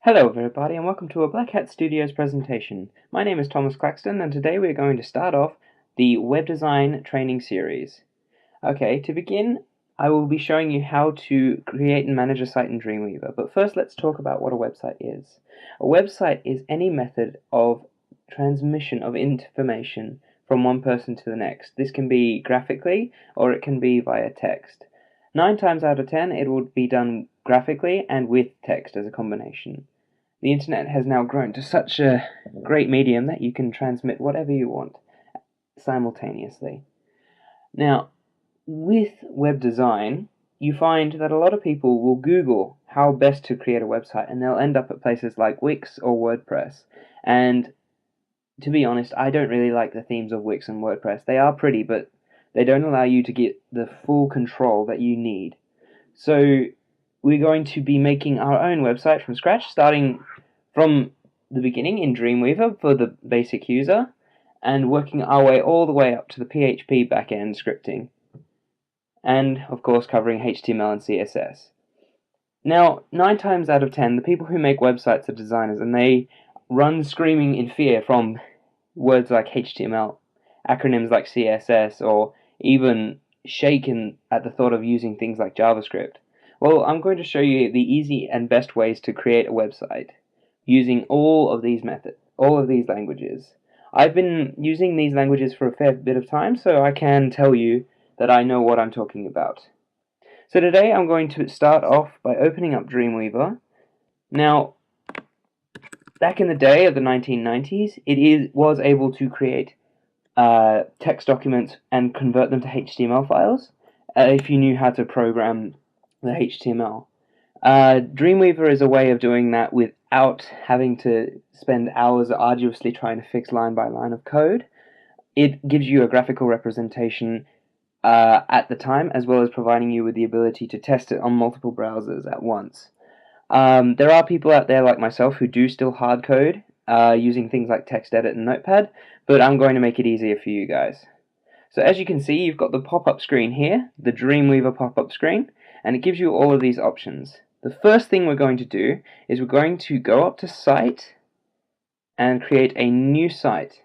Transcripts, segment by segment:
Hello everybody and welcome to a Black Hat Studios presentation. My name is Thomas Claxton and today we're going to start off the web design training series. Okay, to begin I will be showing you how to create and manage a site in Dreamweaver, but first let's talk about what a website is. A website is any method of transmission of information from one person to the next. This can be graphically or it can be via text. 9 times out of 10 it would be done graphically and with text as a combination. The internet has now grown to such a great medium that you can transmit whatever you want simultaneously. Now, with web design, you find that a lot of people will Google how best to create a website and they'll end up at places like Wix or WordPress. And to be honest, I don't really like the themes of Wix and WordPress. They are pretty, but they don't allow you to get the full control that you need. So we're going to be making our own website from scratch, starting from the beginning in Dreamweaver for the basic user, and working our way all the way up to the PHP backend scripting, and of course covering HTML and CSS. Now, 9 times out of 10, the people who make websites are designers, and they run screaming in fear from words like HTML, acronyms like CSS, or even shaken at the thought of using things like JavaScript. Well, I'm going to show you the easy and best ways to create a website using all of these methods, all of these languages. I've been using these languages for a fair bit of time, so I can tell you that I know what I'm talking about. So today I'm going to start off by opening up Dreamweaver. Now, back in the day of the 1990s, it was able to create text documents and convert them to HTML files if you knew how to program the HTML. Dreamweaver is a way of doing that without having to spend hours arduously trying to fix line by line of code. It gives you a graphical representation at the time, as well as providing you with the ability to test it on multiple browsers at once. There are people out there like myself who do still hard code using things like TextEdit and Notepad, but I'm going to make it easier for you guys. So as you can see, you've got the pop-up screen here, the Dreamweaver pop-up screen, and it gives you all of these options. The first thing we're going to do is we're going to go up to Site and create a new site.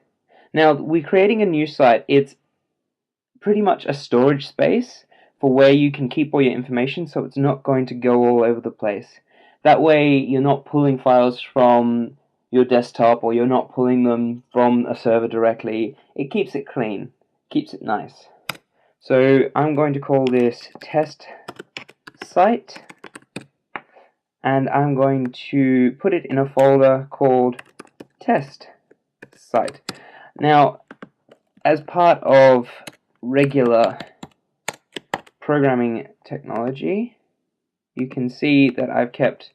Now, we're creating a new site. It's pretty much a storage space for where you can keep all your information, so it's not going to go all over the place. That way you're not pulling files from your desktop, or you're not pulling them from a server directly. It keeps it clean, keeps it nice. So I'm going to call this test site, and I'm going to put it in a folder called test site. Now, as part of regular programming technology, you can see that I've kept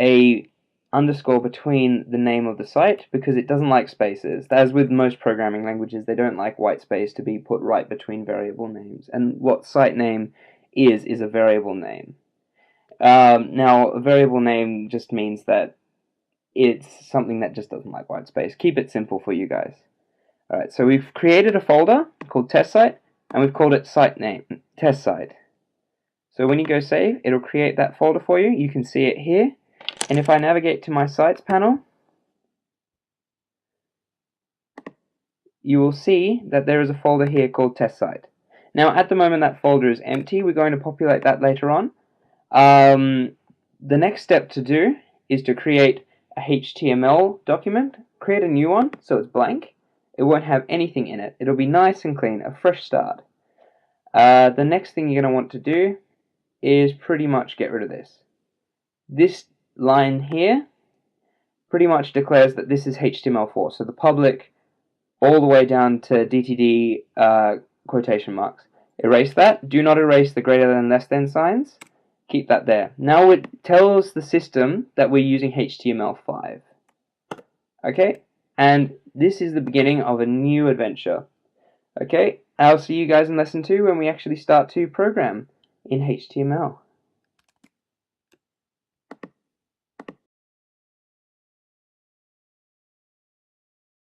a underscore between the name of the site because it doesn't like spaces. As with most programming languages, they don't like white space to be put right between variable names, and what site name is a variable name. Now, a variable name just means that it's something that just doesn't like white space. Keep it simple for you guys. Alright, so we've created a folder called test site, and we've called it site name, test site. So when you go save, it'll create that folder for you. You can see it here. And if I navigate to my sites panel, you will see that there is a folder here called test site. Now, at the moment that folder is empty. We're going to populate that later on. The next step to do is to create a HTML document, create a new one so it's blank. It won't have anything in it. It'll be nice and clean, a fresh start. The next thing you're going to want to do is pretty much get rid of this. This line here pretty much declares that this is HTML4, so the public all the way down to DTD quotation marks. Erase that. Do not erase the greater than less than signs. Keep that there. Now it tells the system that we're using HTML5. Okay, and this is the beginning of a new adventure. Okay, I'll see you guys in lesson 2 when we actually start to program in HTML.